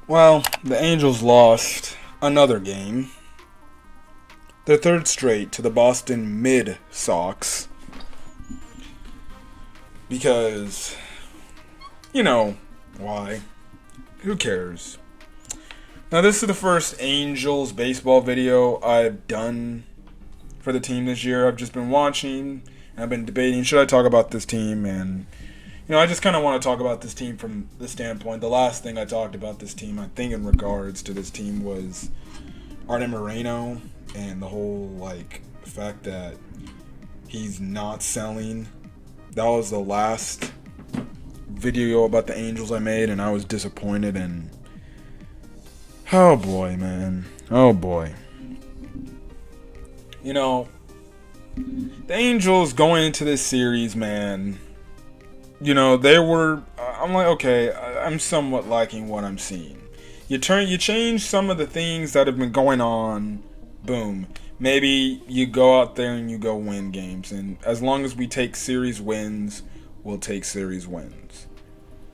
Well, the Angels lost another game. Their third straight to the Boston Red Sox. Because, you know, why? Who cares? Now, this is the first Angels baseball video I've done for the team this year. I've just been watching, and I've been debating, should I talk about this team? And, I just kind of want to talk about this team from the standpoint. The last thing I talked about this team, I think in regards to this team, was Artem Moreno and the whole, fact that he's not selling. That was the last video about the Angels I made, and I was disappointed. And oh boy, man. Oh boy. The Angels going into this series, man, they were, I'm like, okay, I'm somewhat liking what I'm seeing. You change some of the things that have been going on, boom. Maybe you go out there and you go win games. And as long as we take series wins, we'll take series wins.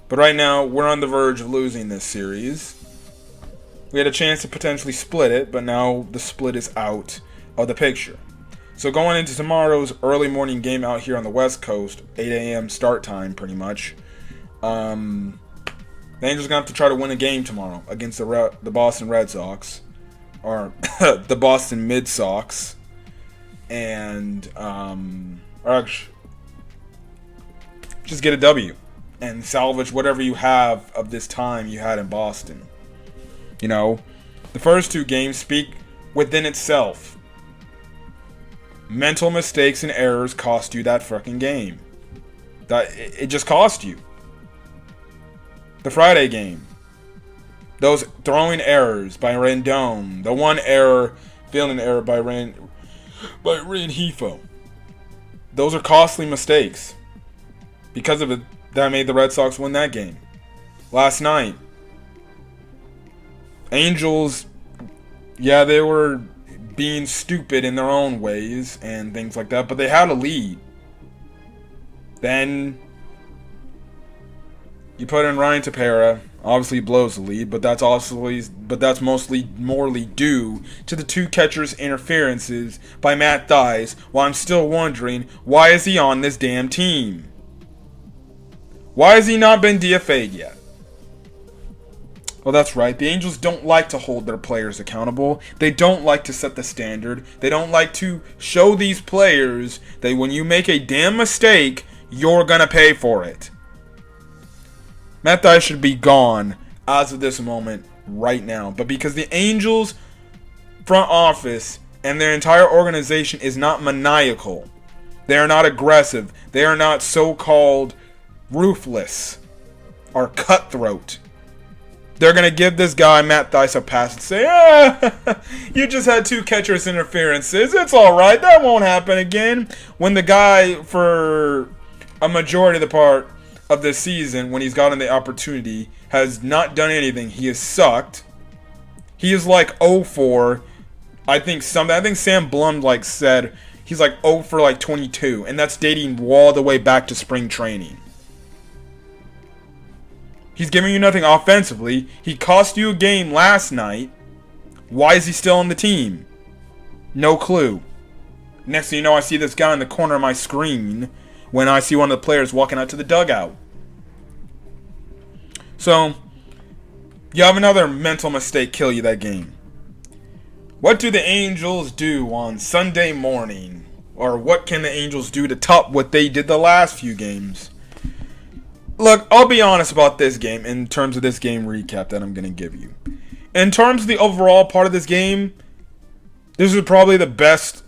But right now, we're on the verge of losing this series. We had a chance to potentially split it, but now the split is out of the picture. So going into tomorrow's early morning game out here on the West Coast, 8 a.m. start time pretty much, the Angels are going to have to try to win a game tomorrow against the Boston Red Sox, or the Boston Red Sox, and just get a W and salvage whatever you have of this time you had in Boston. The first two games speak within itself. Mental mistakes and errors cost you that fucking game. It just cost you. The Friday game, those throwing errors by Rendon, the one fielding error by Rengifo. Those are costly mistakes. Because of it, that made the Red Sox win that game. Last night, Angels, yeah, they were being stupid in their own ways and things like that, but they had a lead. Then you put in Ryan Tepera, obviously blows the lead, but that's mostly morely due to the two catchers' interferences by Matt Thaiss. While I'm still wondering, why is he on this damn team? Why has he not been DFA'd yet? Well, that's right. The Angels don't like to hold their players accountable. They don't like to set the standard. They don't like to show these players that when you make a damn mistake, you're going to pay for it. Matt Thaiss should be gone as of this moment right now. But because the Angels front office and their entire organization is not maniacal, they are not aggressive, they are not so-called ruthless or cutthroat, they're going to give this guy, Matt Thaiss, a pass and say, you just had two catchers' interferences. It's all right. That won't happen again. When the guy, for a majority of the part of this season, when he's gotten the opportunity, has not done anything. He has sucked. He is like 0-4. I think Sam Blum said he's like 0 for 22. And that's dating all the way back to spring training. He's giving you nothing offensively. He cost you a game last night. Why is he still on the team? No clue. Next thing you know, I see this guy in the corner of my screen when I see one of the players walking out to the dugout. So, you have another mental mistake kill you that game. What do the Angels do on Sunday morning? Or what can the Angels do to top what they did the last few games? Look, I'll be honest about this game in terms of this game recap that I'm going to give you. In terms of the overall part of this game, this is probably the best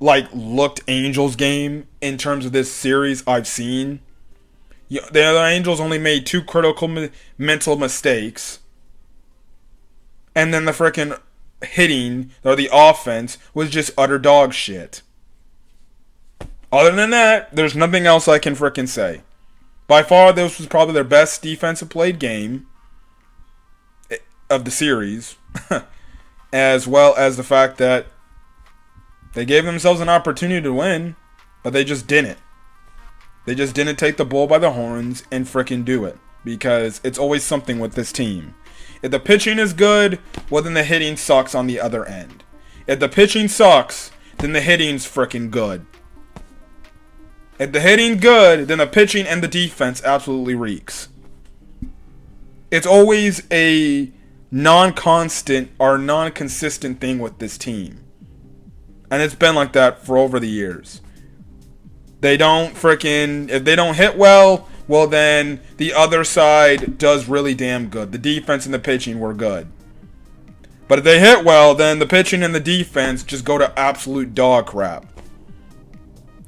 looked Angels game in terms of this series I've seen. The Angels only made two critical mental mistakes. And then the freaking hitting, or the offense, was just utter dog shit. Other than that, there's nothing else I can freaking say. By far, this was probably their best defensive played game of the series. As well as the fact that they gave themselves an opportunity to win, but they just didn't. They just didn't take the bull by the horns and frickin' do it. Because it's always something with this team. If the pitching is good, well, then the hitting sucks on the other end. If the pitching sucks, then the hitting's freaking good. If the hitting good, then the pitching and the defense absolutely reeks. It's always a non-constant or non-consistent thing with this team. And it's been like that for over the years. If they don't hit well, then the other side does really damn good. The defense and the pitching were good. But if they hit well, then the pitching and the defense just go to absolute dog crap.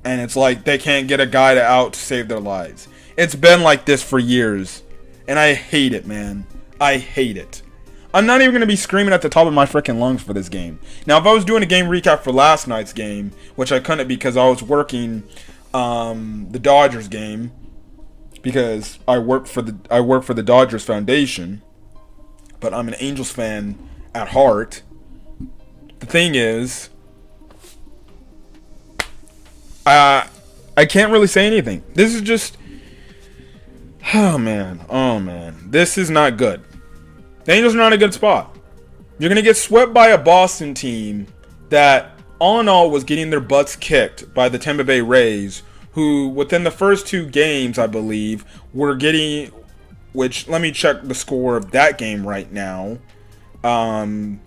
And it's like they can't get a guy out to save their lives. It's been like this for years. And I hate it, man. I hate it. I'm not even going to be screaming at the top of my freaking lungs for this game. Now, if I was doing a game recap for last night's game, which I couldn't because I was working the Dodgers game, because I work for the Dodgers Foundation, but I'm an Angels fan at heart. The thing is, I can't really say anything. This is just, oh man, this is not good. The Angels are not in a good spot. You're gonna get swept by a Boston team that, all in all, was getting their butts kicked by the Tampa Bay Rays, who, within the first 2 games, I believe, were getting, which, let me check the score of that game right now. The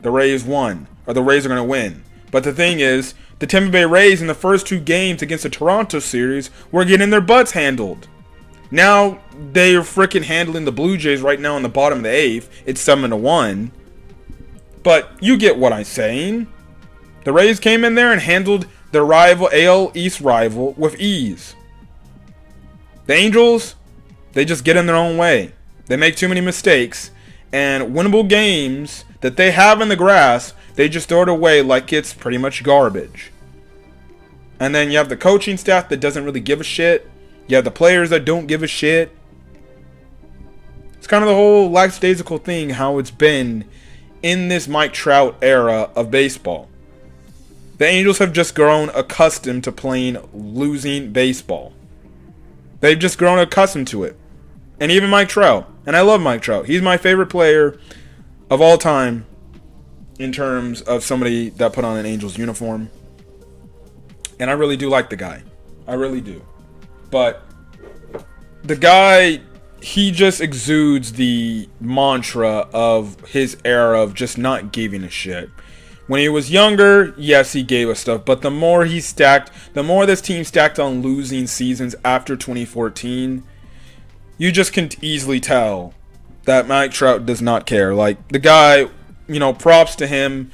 Rays won, or the Rays are going to win. But the thing is, the Tampa Bay Rays in the first 2 games against the Toronto series were getting their butts handled. Now, they are freaking handling the Blue Jays right now in the bottom of the 8th. It's 7-1. But you get what I'm saying. The Rays came in there and handled their rival, AL East rival, with ease. The Angels, they just get in their own way. They make too many mistakes. And winnable games that they have in the grass, they just throw it away like it's pretty much garbage. And then you have the coaching staff that doesn't really give a shit. You have the players that don't give a shit. It's kind of the whole lackadaisical thing, how it's been in this Mike Trout era of baseball. The Angels have just grown accustomed to playing losing baseball. They've just grown accustomed to it. And even Mike Trout. And I love Mike Trout. He's my favorite player of all time in terms of somebody that put on an Angels uniform. And I really do like the guy. I really do. But the guy, he just exudes the mantra of his era of just not giving a shit. When he was younger, yes, he gave us stuff. But the more this team stacked on losing seasons after 2014, you just can easily tell that Mike Trout does not care. Like, the guy, props to him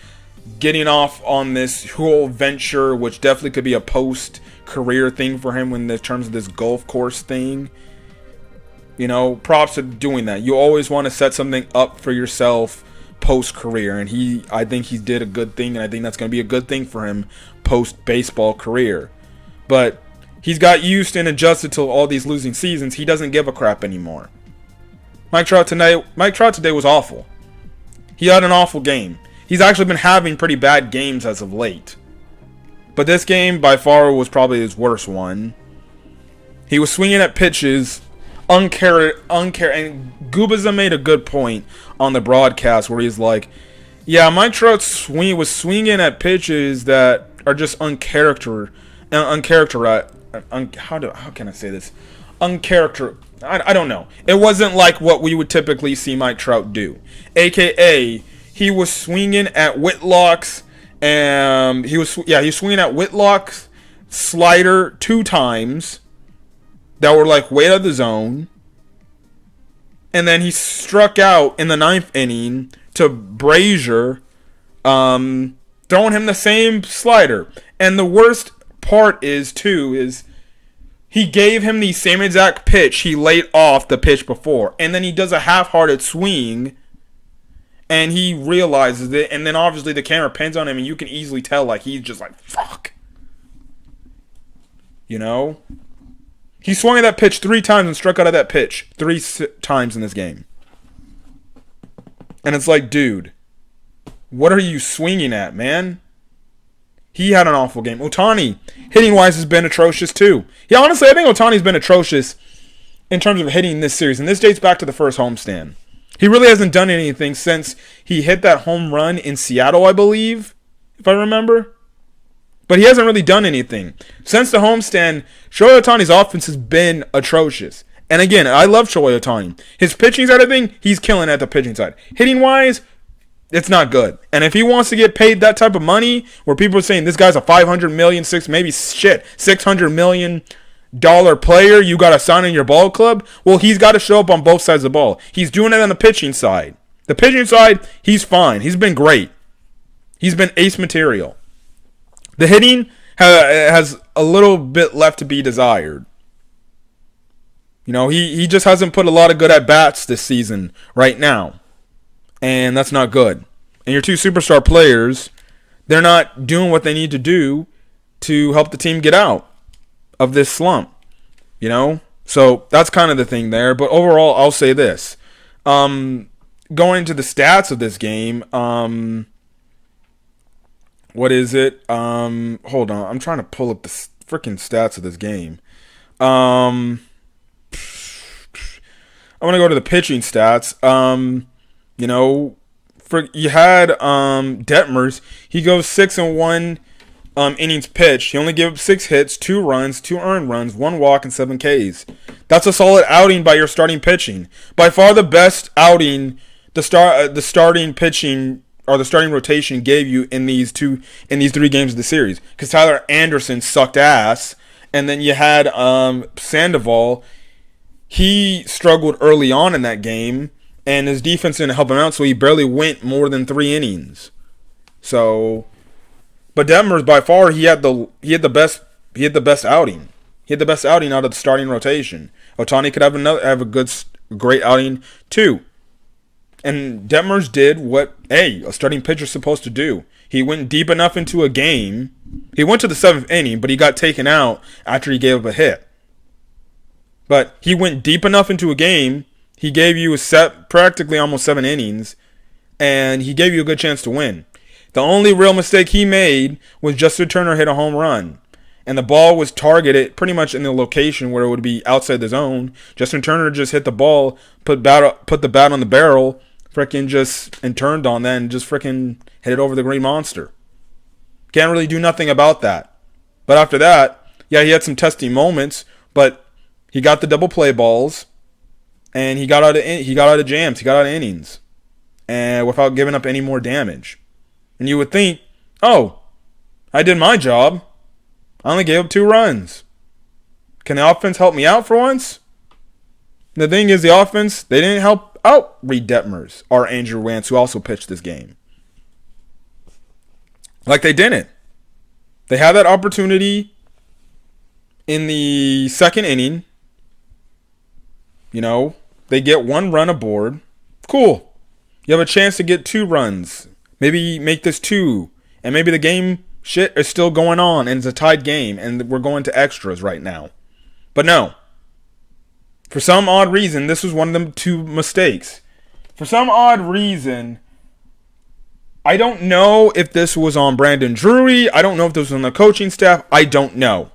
getting off on this whole venture, which definitely could be a post-career thing for him in terms of this golf course thing. Props to doing that. You always want to set something up for yourself post-career, and I think he did a good thing, and I think that's going to be a good thing for him post-baseball career. But he's got used and adjusted to all these losing seasons. He doesn't give a crap anymore. Mike Trout today was awful. He had an awful game. He's actually been having pretty bad games as of late. But this game, by far, was probably his worst one. He was swinging at pitches, and Gubaza made a good point on the broadcast where he's like, yeah, Mike Trout was swinging at pitches that are just uncharacterized. How can I say this? I don't know. It wasn't like what we would typically see Mike Trout do. AKA, he was swinging at Whitlock's, and he was swinging at Whitlock's slider 2 times that were like way out of the zone. And then he struck out in the 9th inning to Brazier, throwing him the same slider. And the worst part is he gave him the same exact pitch he laid off the pitch before. And then he does a half-hearted swing, and he realizes it. And then obviously the camera pans on him, and you can easily tell like he's just like, fuck. He swung at that pitch 3 times and struck out of that pitch 3 times in this game. And it's like, dude, what are you swinging at, man? He had an awful game. Ohtani, hitting-wise, has been atrocious too. Yeah, honestly, I think Ohtani's been atrocious in terms of hitting this series. And this dates back to the first homestand. He really hasn't done anything since he hit that home run in Seattle, I believe, if I remember. But he hasn't really done anything. Since the homestand, Shohei Ohtani's offense has been atrocious. And again, I love Shohei Ohtani. His pitching side of thing, he's killing at the pitching side. Hitting-wise, it's not good. And if he wants to get paid that type of money, where people are saying this guy's a $500 million, $600 million player you got to sign in your ball club, well, he's got to show up on both sides of the ball. He's doing it on the pitching side. The pitching side, he's fine. He's been great. He's been ace material. The hitting has a little bit left to be desired. You know, he just hasn't put a lot of good at-bats this season right now. And that's not good. And your two superstar players, they're not doing what they need to do to help the team get out of this slump. You know? So that's kind of the thing there. But overall, I'll say this. Going into the stats of this game, what is it? Hold on. I'm trying to pull up the freaking stats of this game. I want to go to the pitching stats. You know, you had Detmers. He goes 6-1 innings pitched. He only gave up 6 hits, 2 runs, 2 earned runs, 1 walk, and 7 Ks. That's a solid outing by your starting pitching. By far the best outing the starting pitching or the starting rotation gave you in these 3 games of the series. Because Tyler Anderson sucked ass, and then you had Sandoval. He struggled early on in that game. And his defense didn't help him out, so he barely went more than 3 innings. So, but Detmers by far he had the best outing. He had the best outing out of the starting rotation. Ohtani could have a great outing too. And Detmers did what a starting pitcher's supposed to do. He went deep enough into a game. He went to the 7th inning, but he got taken out after he gave up a hit. But he went deep enough into a game. He gave you practically almost 7 innings, and he gave you a good chance to win. The only real mistake he made was Justin Turner hit a home run, and the ball was targeted pretty much in the location where it would be outside the zone. Justin Turner just hit the ball, put the bat on the barrel, and turned on that and just hit it over the Green Monster. Can't really do nothing about that. But after that, yeah, he had some testing moments, but he got the double play balls. And he got out of jams. He got out of innings. And without giving up any more damage. And you would think, oh, I did my job. I only gave up 2 runs. Can the offense help me out for once? The thing is, the offense, they didn't help out Reed Detmers or Andrew Wentz, who also pitched this game. Like they didn't. They had that opportunity in the 2nd inning. You know, they get 1 run aboard. Cool. You have a chance to get 2 runs. Maybe make this 2. And maybe the game shit is still going on and it's a tied game and we're going to extras right now. But no. For some odd reason, this was one of them 2 mistakes. For some odd reason, I don't know if this was on Brandon Drury. I don't know if this was on the coaching staff. I don't know.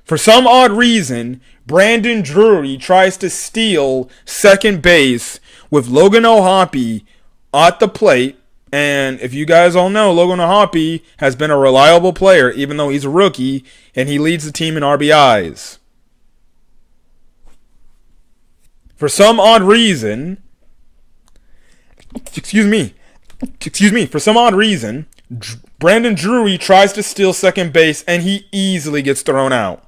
For some odd reason, Brandon Drury tries to steal second base with Logan O'Hoppe at the plate. And if you guys all know, Logan O'Hoppe has been a reliable player, even though he's a rookie, and he leads the team in RBIs. For some odd reason, for some odd reason, Brandon Drury tries to steal second base, and he easily gets thrown out.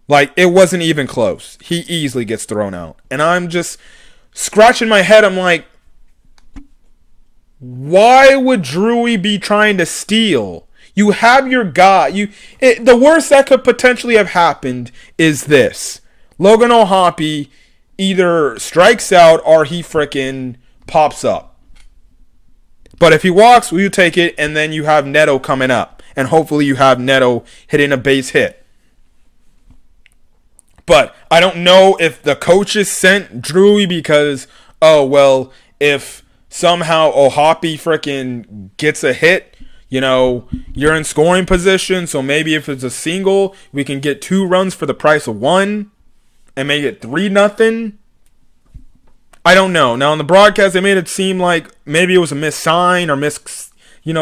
Like, it wasn't even close. He easily gets thrown out. And I'm just scratching my head. I'm like, why would Drury be trying to steal? You have your guy. The worst that could potentially have happened is this. Logan O'Hoppe either strikes out or he frickin' pops up. But if he walks, will you take it? And then you have Neto coming up. And hopefully you have Neto hitting a base hit. But I don't know if the coaches sent Drury because, oh, well, if somehow O'Hoppe frickin' gets a hit, you know, you're in scoring position. So maybe if it's a single, we can get 2 runs for the price of 1 and make it 3-0. I don't know. Now, on the broadcast, they made it seem like maybe it was a missed sign or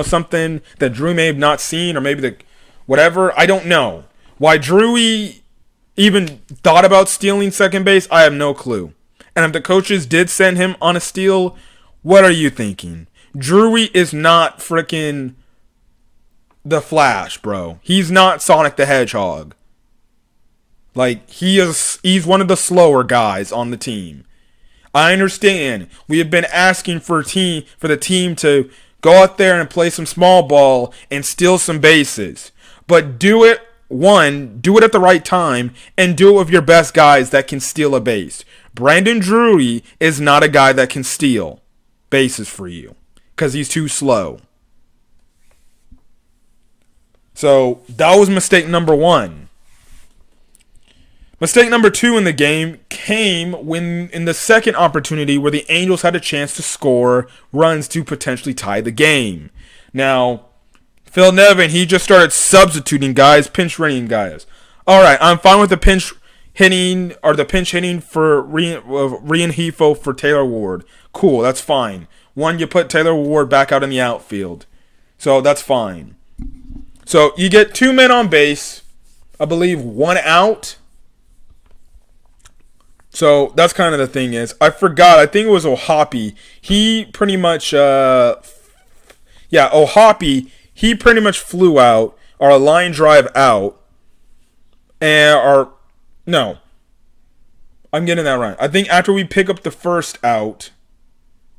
something that Drew may have not seen, or maybe whatever. I don't know. Why Drewy even thought about stealing second base, I have no clue. And if the coaches did send him on a steal, what are you thinking? Drewy is not freaking the Flash, bro. He's not Sonic the Hedgehog. Like, he's one of the slower guys on the team. I understand. We have been asking for the team to go out there and play some small ball and steal some bases. But do it at the right time, and do it with your best guys that can steal a base. Brandon Drury is not a guy that can steal bases for you because he's too slow. So that was mistake number 1. Mistake number 2 in the game came when in the second opportunity where the Angels had a chance to score runs to potentially tie the game. Now, Phil Nevin, he just started substituting guys, pinch hitting guys. All right, I'm fine with the pinch hitting for Reinhefo for Taylor Ward. Cool, that's fine. You put Taylor Ward back out in the outfield. So that's fine. So you get 2 men on base, I believe 1 out. So that's kind of the thing is, I forgot, I think it was Ohapi. He pretty much, Ohapi, he pretty much flew out, or a line drive out, I'm getting that right. I think after we pick up the first out,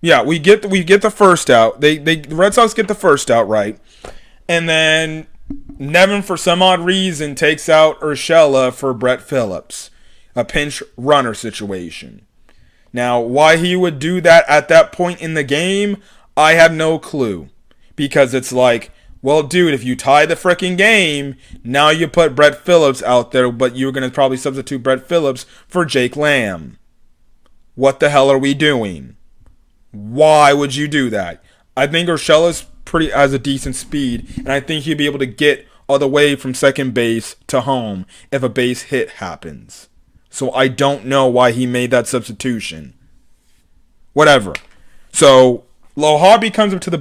we get the first out. The Red Sox get the first out, right? And then Nevin, for some odd reason, takes out Urshela for Brett Phillips. A pinch runner situation. Now, why he would do that at that point in the game, I have no clue. Because it's like, well, dude, if you tie the freaking game, now you put Brett Phillips out there, but you're going to probably substitute Brett Phillips for Jake Lamb. What the hell are we doing? Why would you do that? I think Urshela's has a decent speed, and I think he'll be able to get all the way from second base to home if a base hit happens. So I don't know why he made that substitution. Whatever. So Lohabi comes up to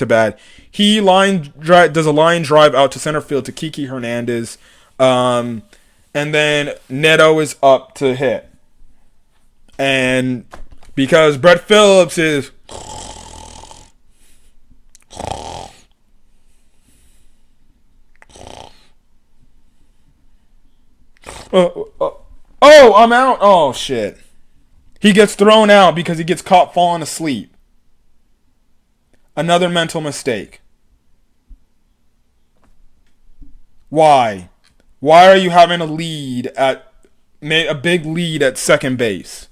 bat. He does a line drive out to center field to Kiki Hernandez, and then Neto is up to hit. And because Brett Phillips is oh, I'm out. Oh, shit. He gets thrown out because he gets caught falling asleep. Another mental mistake. Why? Why are you having a big lead at second base?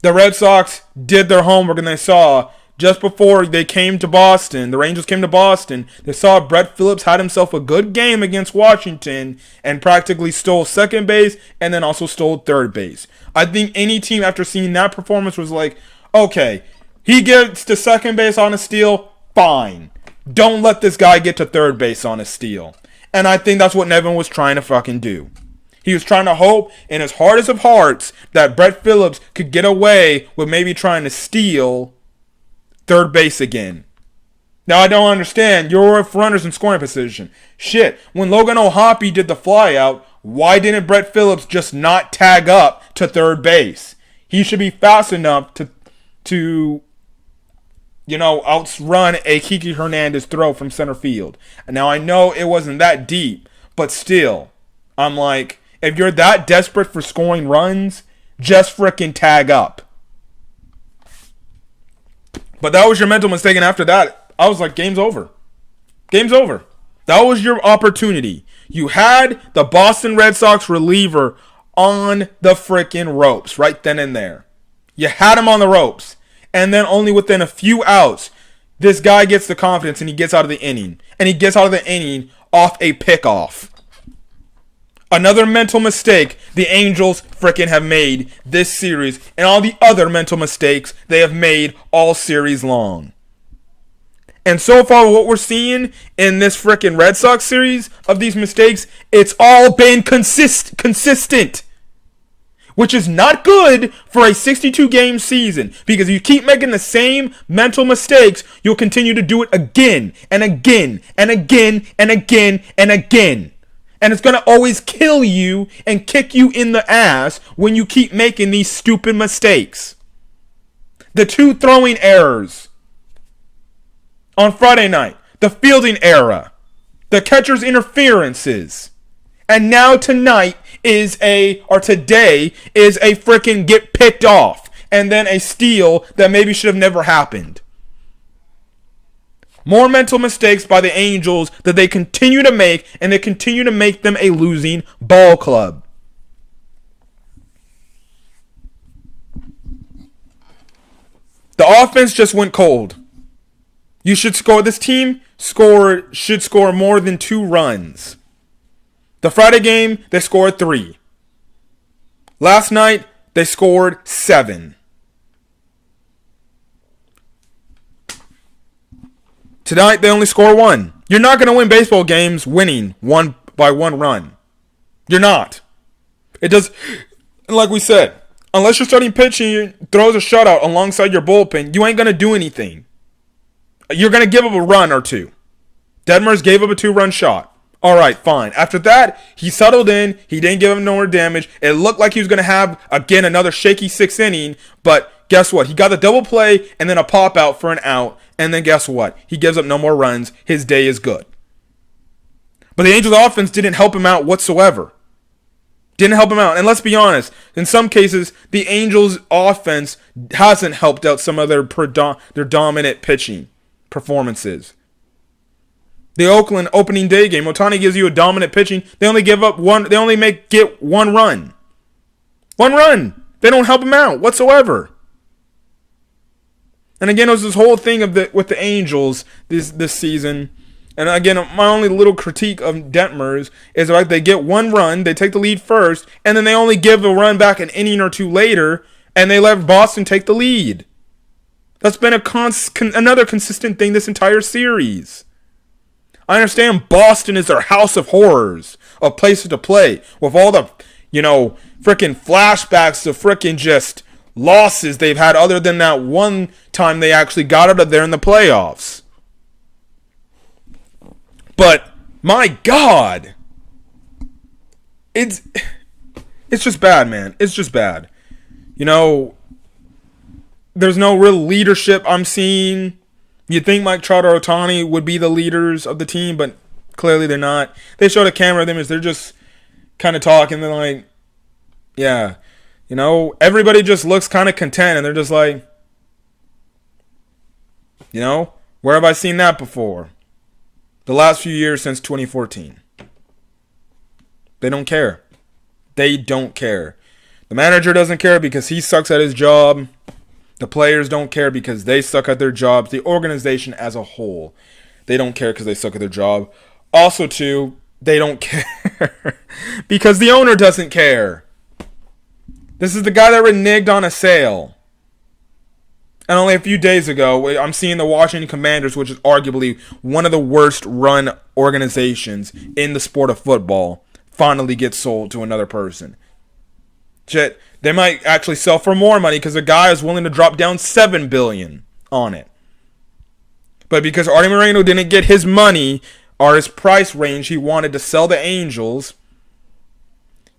The Red Sox did their homework and they saw just before they came to Boston, the Rangers came to Boston, they saw Brett Phillips had himself a good game against Washington and practically stole second base and then also stole third base. I think any team after seeing that performance was like, okay, he gets to second base on a steal, fine. Don't let this guy get to third base on a steal. And I think that's what Nevin was trying to fucking do. He was trying to hope in his hardest of hearts that Brett Phillips could get away with maybe trying to steal third base again. Now, I don't understand. You're with runners in scoring position. Shit, when Logan O'Hoppe did the flyout, why didn't Brett Phillips just not tag up to third base? He should be fast enough to outrun a Kiki Hernandez throw from center field. And now, I know it wasn't that deep, but still, I'm like, if you're that desperate for scoring runs, just frickin' tag up. But that was your mental mistake, and after that, I was like, game's over. Game's over. That was your opportunity. You had the Boston Red Sox reliever on the frickin' ropes right then and there. You had him on the ropes. And then only within a few outs, this guy gets the confidence and he gets out of the inning. And he gets out of the inning off a pickoff. Another mental mistake the Angels frickin' have made this series, and all the other mental mistakes they have made all series long. And so far, what we're seeing in this frickin' Red Sox series of these mistakes, it's all been consistent. which is not good for a 62-game season, because if you keep making the same mental mistakes, you'll continue to do it again and again and again and again and again. And it's going to always kill you and kick you in the ass when you keep making these stupid mistakes. The 2 throwing errors on Friday night, the fielding error, the catcher's interferences, and now today is a freaking get picked off, and then a steal that maybe should have never happened. More mental mistakes by the Angels that they continue to make, and they continue to make them a losing ball club. The offense just went cold. This team should score more than 2 runs. The Friday game, they scored 3. Last night, they scored 7. Tonight, they only score 1. You're not going to win baseball games winning by 1 run. You're not. It does, like we said, unless you're starting pitching throws a shutout alongside your bullpen, you ain't going to do anything. You're going to give up a run or 2. Detmers gave up a 2-run shot. All right, fine. After that, he settled in. He didn't give him no more damage. It looked like he was going to have, again, another shaky 6th inning. But guess what? He got the double play and then a pop out for an out. And then guess what? He gives up no more runs. His day is good. But the Angels offense didn't help him out whatsoever. Didn't help him out. And let's be honest, in some cases, the Angels offense hasn't helped out some of their dominant pitching performances. The Oakland opening day game, Ohtani gives you a dominant pitching. They only get 1 run. 1 run. They don't help him out whatsoever. And again, it was this whole thing with the Angels this season. And again, my only little critique of Detmers is like they get 1 run, they take the lead first, and then they only give a run back an inning or 2 later, and they let Boston take the lead. That's been another consistent thing this entire series. I understand Boston is their house of horrors, of places to play, with all the, freaking flashbacks of freaking just losses they've had other than that one time they actually got out of there in the playoffs. But, my God, it's just bad, man. It's just bad. There's no real leadership I'm seeing. You'd think Mike Trout or Ohtani would be the leaders of the team, but clearly they're not. They showed a camera of them as they're just kind of talking. They're like, yeah, everybody just looks kind of content, and they're just like, where have I seen that before? The last few years since 2014. They don't care. They don't care. The manager doesn't care because he sucks at his job. The players don't care because they suck at their jobs. The organization as a whole, they don't care because they suck at their job. Also, too, they don't care because the owner doesn't care. This is the guy that reneged on a sale. And only a few days ago, I'm seeing the Washington Commanders, which is arguably one of the worst run organizations in the sport of football, finally get sold to another person. Shit. They might actually sell for more money because the guy is willing to drop down $7 billion on it. But because Artie Moreno didn't get his money or his price range he wanted to sell the Angels,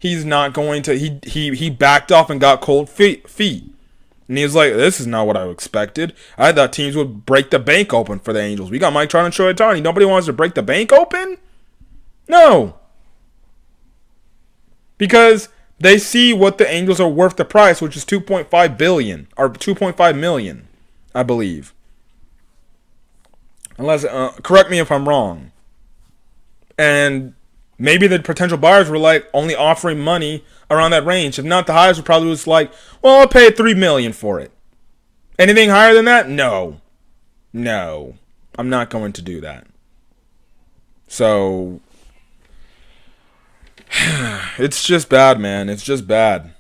he's not going to. He backed off and got cold feet. And he was like, "This is not what I expected. I thought teams would break the bank open for the Angels. We got Mike Trout and Shohei Ohtani. Nobody wants to break the bank open? No, because." They see what the Angels are worth the price, which is $2.5 billion or $2.5 million, I believe. Unless, correct me if I'm wrong. And maybe the potential buyers were like only offering money around that range. If not, the highest would probably was like, well, I'll pay $3 million for it. Anything higher than that? No, I'm not going to do that. So. It's just bad, man. It's just bad.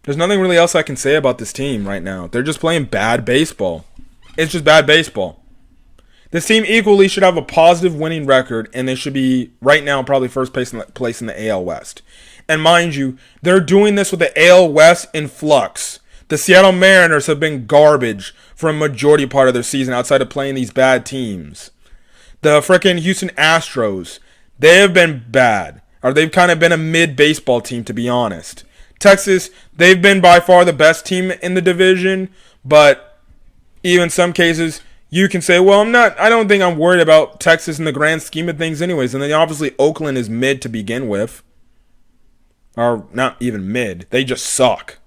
There's nothing really else I can say about this team right now. They're just playing bad baseball. It's just bad baseball. This team equally should have a positive winning record, and they should be, right now, probably first place in the AL West. And mind you, they're doing this with the AL West in flux. The Seattle Mariners have been garbage for a majority part of their season outside of playing these bad teams. The frickin' Houston Astros, they have been bad. Or they've kind of been a mid-baseball team, to be honest. Texas, they've been by far the best team in the division, but even in some cases, you can say, well, I don't think I'm worried about Texas in the grand scheme of things anyways. And then obviously Oakland is mid to begin with. Or not even mid. They just suck.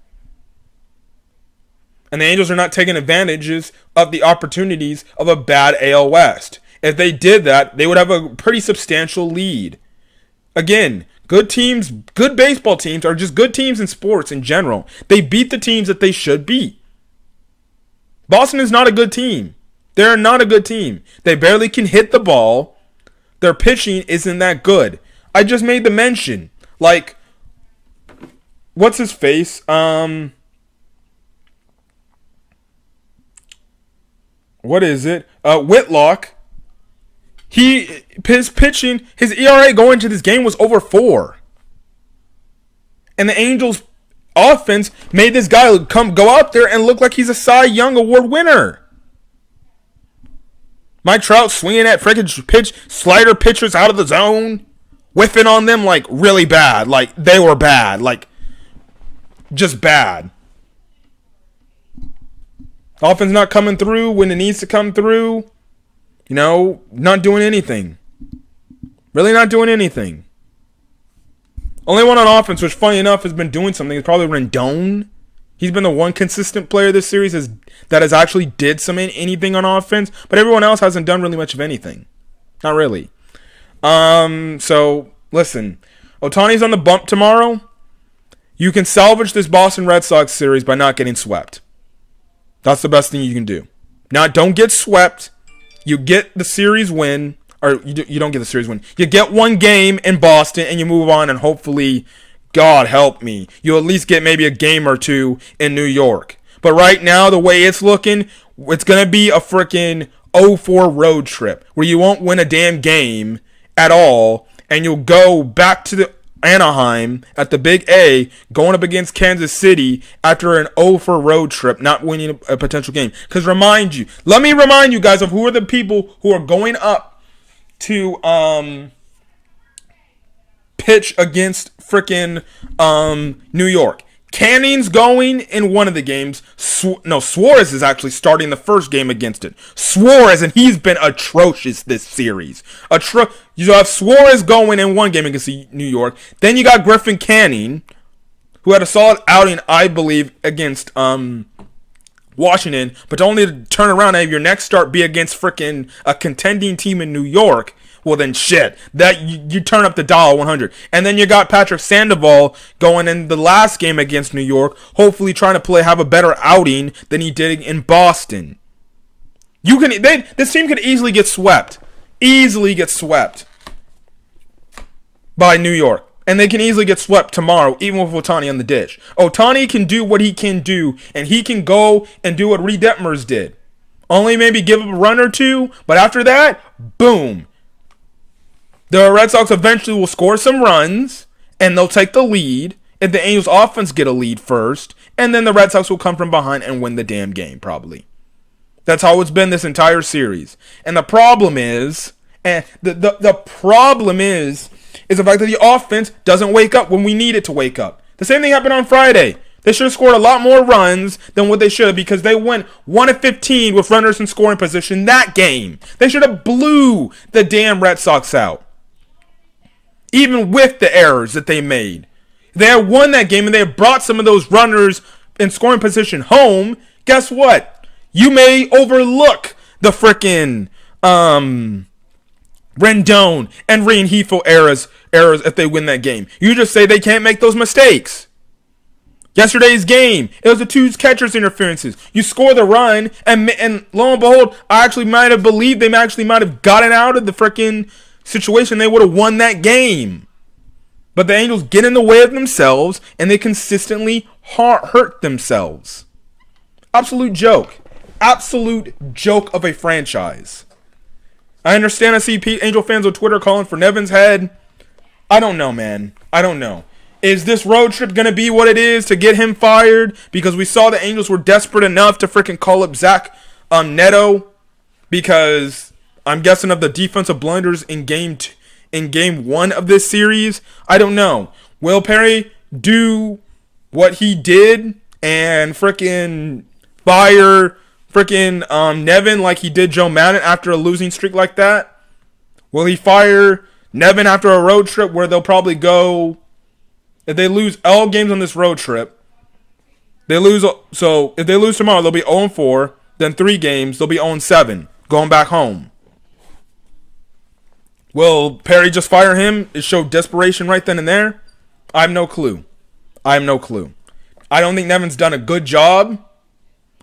And the Angels are not taking advantages of the opportunities of a bad AL West. If they did that, they would have a pretty substantial lead. Again, good teams, good baseball teams are just good teams in sports in general. They beat the teams that they should beat. Boston is not a good team. They're not a good team. They barely can hit the ball. Their pitching isn't that good. I just made the mention. Like, what's his face? What is it? Whitlock. His pitching, his ERA going into this game was over 4. And the Angels offense made this guy go out there and look like he's a Cy Young Award winner. Mike Trout swinging at freaking slider pitchers out of the zone, whiffing on them like really bad. Like they were bad. Like just bad. Offense not coming through when it needs to come through. You know, not doing anything. Really not doing anything. Only one on offense, which funny enough has been doing something, is probably Rendon. He's been the one consistent player this series that has actually did anything on offense. But everyone else hasn't done really much of anything. Not really. So, listen. Ohtani's on the bump tomorrow. You can salvage this Boston Red Sox series by not getting swept. That's the best thing you can do. Now, don't get swept. You get the series win. Or you don't get the series win. You get one game in Boston and you move on, and hopefully, God help me, you at least get maybe a game or two in New York. But right now, the way it's looking, it's going to be a freaking 0-4 road trip where you won't win a damn game at all, and you'll go back to the Anaheim at the Big A, going up against Kansas City after an 0-4 road trip, not winning a potential game. Because let me remind you guys of who are the people who are going up to pitch against frickin' New York. Canning's going in one of the games. Suarez is actually starting the first game against it. Suarez, and he's been atrocious this series. You have Suarez going in one game against New York. Then you got Griffin Canning, who had a solid outing, I believe, against Washington, but only to turn around and have your next start be against frickin' a contending team in New York. Well then shit, that you turn up the dial 100. And then you got Patrick Sandoval going in the last game against New York, hopefully trying to have a better outing than he did in Boston. This team could easily get swept. Easily get swept by New York. And they can easily get swept tomorrow, even with Ohtani on the dish. Ohtani can do what he can do, and he can go and do what Reed Detmers did. Only maybe give up a run or two, but after that, boom. The Red Sox eventually will score some runs, and they'll take the lead if the Angels offense get a lead first, and then the Red Sox will come from behind and win the damn game, probably. That's how it's been this entire series. And the problem is, the problem is the fact that the offense doesn't wake up when we need it to wake up. The same thing happened on Friday. They should have scored a lot more runs than what they should have because they went 1-15 with runners in scoring position that game. They should have blew the damn Red Sox out. Even with the errors that they made. They had won that game and they had brought some of those runners in scoring position home. Guess what? You may overlook the frickin' Rendon and Rengifo errors if they win that game. You just say they can't make those mistakes. Yesterday's game, it was the two catchers' interferences. You score the run, and lo and behold, I actually might have believed they actually might have gotten out of the frickin' situation. They would have won that game. But the Angels get in the way of themselves, and they consistently hurt themselves. Absolute joke. Absolute joke of a franchise. I understand I see Angel fans on Twitter calling for Nevin's head. I don't know, man. I don't know. Is this road trip going to be what it is to get him fired? Because we saw the Angels were desperate enough to freaking call up Zach Neto, because I'm guessing of the defensive blunders in game 1 of this series. I don't know. Will Perry do what he did and freaking fire freaking Nevin like he did Joe Madden after a losing streak like that? Will he fire Nevin after a road trip where they'll probably go, if they lose all games on this road trip, so if they lose tomorrow, they'll be 0-4, then 3 games, they'll be 0-7, going back home. Will Perry just fire him? It showed desperation right then and there? I have no clue. I don't think Nevin's done a good job.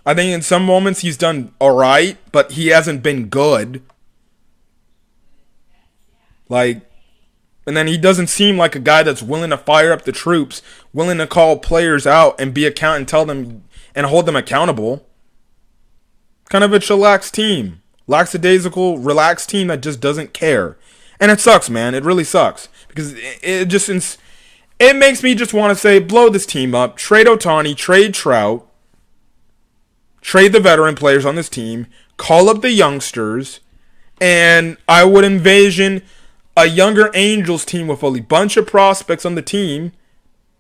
I think in some moments he's done alright, but he hasn't been good. And then he doesn't seem like a guy that's willing to fire up the troops, willing to call players out and be account and tell them and hold them accountable. Kind of a chillax team. Lackadaisical, relaxed team that just doesn't care. And it sucks, man. It really sucks. Because it makes me just want to say, blow this team up. Trade Ohtani, trade Trout. Trade the veteran players on this team. Call up the youngsters. And I would envision a younger Angels team with a bunch of prospects on the team,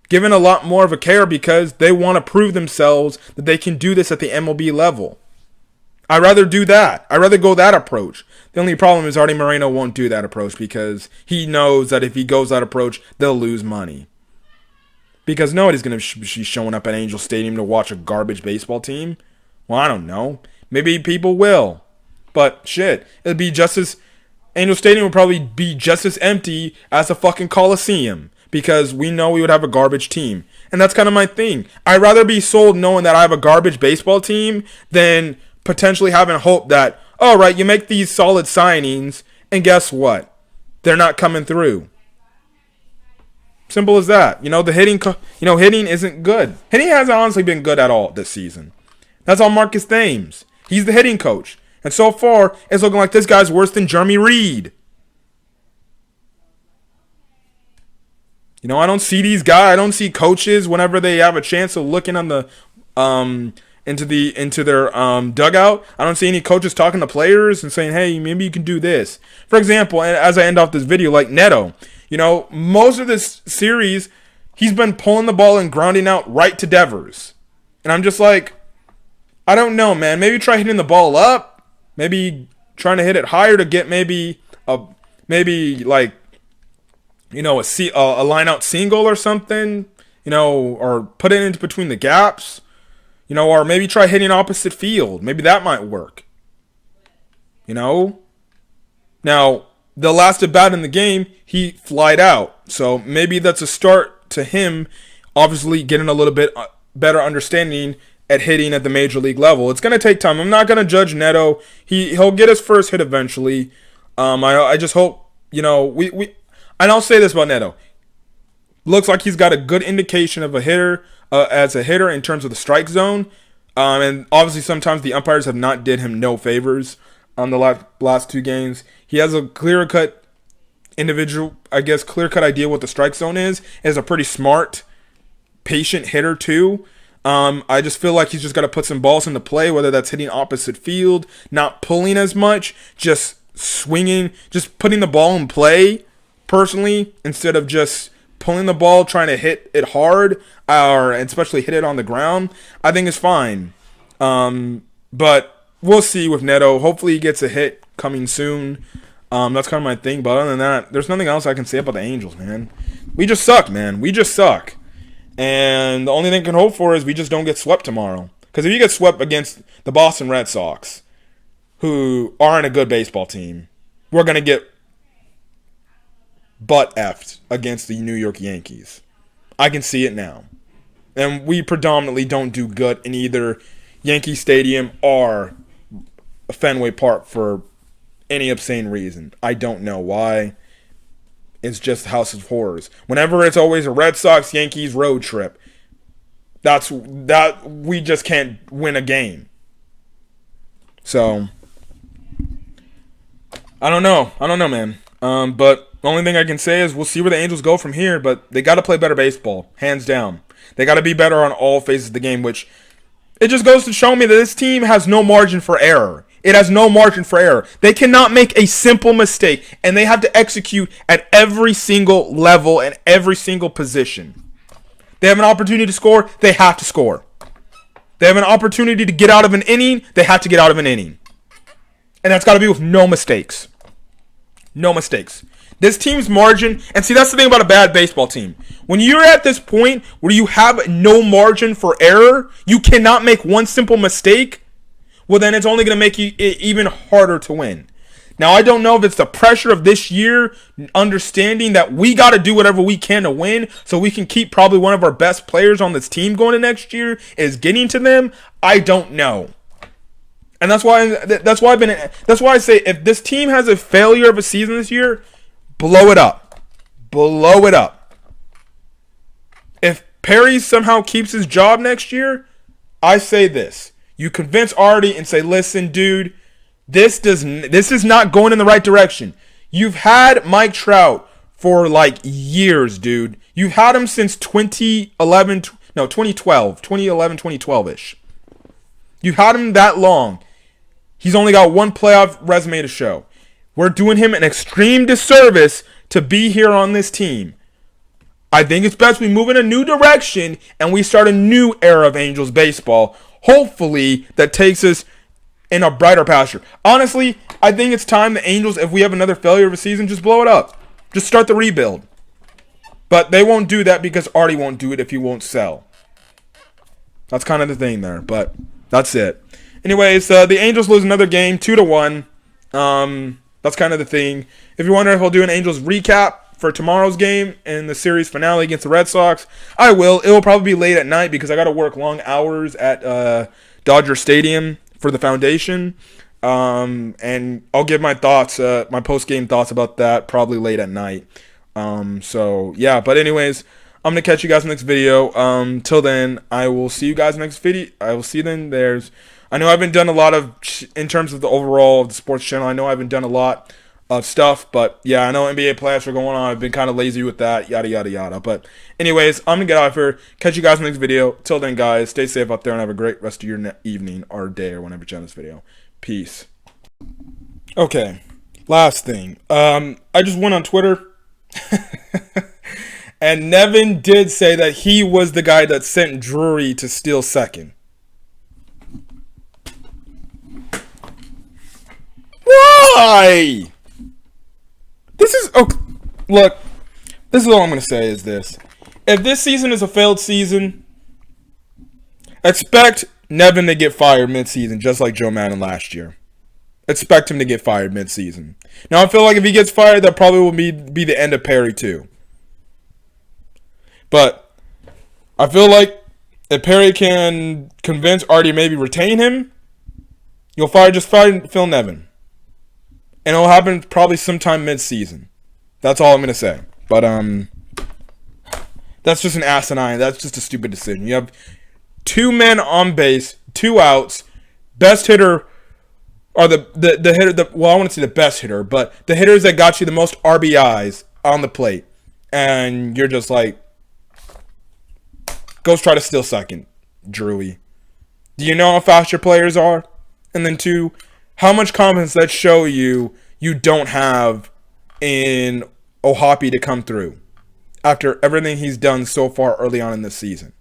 given a lot more of a care because they want to prove themselves that they can do this at the MLB level. I'd rather do that. I'd rather go that approach. The only problem is Artie Moreno won't do that approach because he knows that if he goes that approach, they'll lose money. Because nobody's going to be showing up at Angel Stadium to watch a garbage baseball team. Well, I don't know. Maybe people will. But shit, it'd be just as... Angel Stadium would probably be just as empty as the fucking Coliseum because we know we would have a garbage team. And that's kind of my thing. I'd rather be sold knowing that I have a garbage baseball team than potentially having hope that, all right, you make these solid signings and guess what? They're not coming through. Simple as that. The hitting isn't good. Hitting hasn't honestly been good at all this season. That's on Marcus Thames. He's the hitting coach. And so far, it's looking like this guy's worse than Jeremy Reed. I don't see these guys. I don't see coaches whenever they have a chance of looking on the into their dugout. I don't see any coaches talking to players and saying, "Hey, maybe you can do this." For example, and as I end off this video, like Neto, most of this series, he's been pulling the ball and grounding out right to Devers, and I'm just like, I don't know, man. Maybe try hitting the ball up. Maybe trying to hit it higher to get a line out single or something, or put it into between the gaps, or maybe try hitting opposite field. Maybe that might work. Now, the last at bat in the game, he flied out. So maybe that's a start to him obviously getting a little bit better understanding at hitting at the major league level. It's going to take time. I'm not going to judge Neto. He'll get his first hit eventually. I just hope, and I'll say this about Neto. Looks like he's got a good indication of a hitter, as a hitter in terms of the strike zone. And obviously sometimes the umpires have not did him no favors on the last 2 games. He has a clear-cut idea what the strike zone is. He's a pretty smart, patient hitter too. I just feel like he's just got to put some balls into play, whether that's hitting opposite field, not pulling as much, just swinging, just putting the ball in play, personally, instead of just pulling the ball, trying to hit it hard, or especially hit it on the ground. I think it's fine. But we'll see with Neto. Hopefully he gets a hit coming soon. That's kind of my thing. But other than that, there's nothing else I can say about the Angels, man. We just suck, man. We just suck. And the only thing I can hope for is we just don't get swept tomorrow. Because if you get swept against the Boston Red Sox, who aren't a good baseball team, we're going to get butt effed against the New York Yankees. I can see it now. And we predominantly don't do good in either Yankee Stadium or Fenway Park for any obscene reason. I don't know why. It's just House of Horrors. Whenever it's always a Red Sox Yankees road trip, we just can't win a game. So I don't know, man. But The only thing I can say is we'll see where the Angels go from here, but they got to play better baseball, hands down. They got to be better on all phases of the game, which it just goes to show me that this team has no margin for error. It has no margin for error. They cannot make a simple mistake, and they have to execute at every single level and every single position. They have an opportunity to score, they have to score. They have an opportunity to get out of an inning, they have to get out of an inning. And that's got to be with no mistakes. No mistakes. This team's margin, and see, that's the thing about a bad baseball team. When you're at this point where you have no margin for error, you cannot make one simple mistake, well, then it's only going to make it even harder to win. Now, I don't know if it's the pressure of this year, understanding that we got to do whatever we can to win so we can keep probably one of our best players on this team going to next year, is getting to them. I don't know. And that's why I say if this team has a failure of a season this year, blow it up. Blow it up. If Perry somehow keeps his job next year, I say this. You convince Artie and say, listen, dude, this is not going in the right direction. You've had Mike Trout for like years, dude. You've had him since 2012-ish. You've had him that long. He's only got one playoff resume to show. We're doing him an extreme disservice to be here on this team. I think it's best we move in a new direction and we start a new era of Angels baseball. Hopefully that takes us in a brighter pasture. Honestly, I think it's time the Angels, if we have another failure of a season, just blow it up. Just start the rebuild. But they won't do that because Artie won't do it if he won't sell. That's kind of the thing there, but that's it. Anyways, the Angels lose another game, 2-1. That's kind of the thing. If you're wondering if I'll do an Angels recap for tomorrow's game and the series finale against the Red Sox, I will. It will probably be late at night because I got to work long hours at Dodger Stadium for the foundation. And I'll give my thoughts, my post-game thoughts about that probably late at night. So, yeah. But anyways, I'm going to catch you guys in the next video. Till then, I will see you guys in the next video. I will see you then. I know I haven't done a lot of, in terms of the overall of the sports channel, I know I haven't done a lot of stuff, but yeah, I know NBA playoffs are going on. I've been kind of lazy with that, yada, yada, yada. But anyways, I'm going to get out of here. Catch you guys in the next video. Till then, guys, stay safe out there and have a great rest of your evening or day or whenever you're on this video. Peace. Okay, last thing. I just went on Twitter, and Nevin did say that he was the guy that sent Drury to steal second. Why? This is look. This is all I'm gonna say is this: if this season is a failed season, expect Nevin to get fired mid-season, just like Joe Madden last year. Expect him to get fired mid-season. Now I feel like if he gets fired, that probably will be the end of Perry too. But I feel like if Perry can convince Artie maybe retain him, you'll fire Phil Nevin. And it'll happen probably sometime mid-season. That's all I'm going to say. But, that's just an asinine. That's just a stupid decision. You have 2 men on base, 2 outs, best hitter, or the hitter, well, I want to say the best hitter, but the hitters that got you the most RBIs on the plate. And you're just like, go try to steal second, Drewy. Do you know how fast your players are? And then 2, how much confidence that show you don't have in Ohapi to come through after everything he's done so far early on in this season?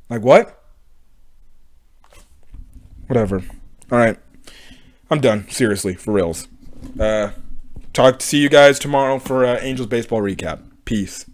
Like what? Whatever. All right. I'm done. Seriously, for reals. See you guys tomorrow for Angels baseball recap. Peace.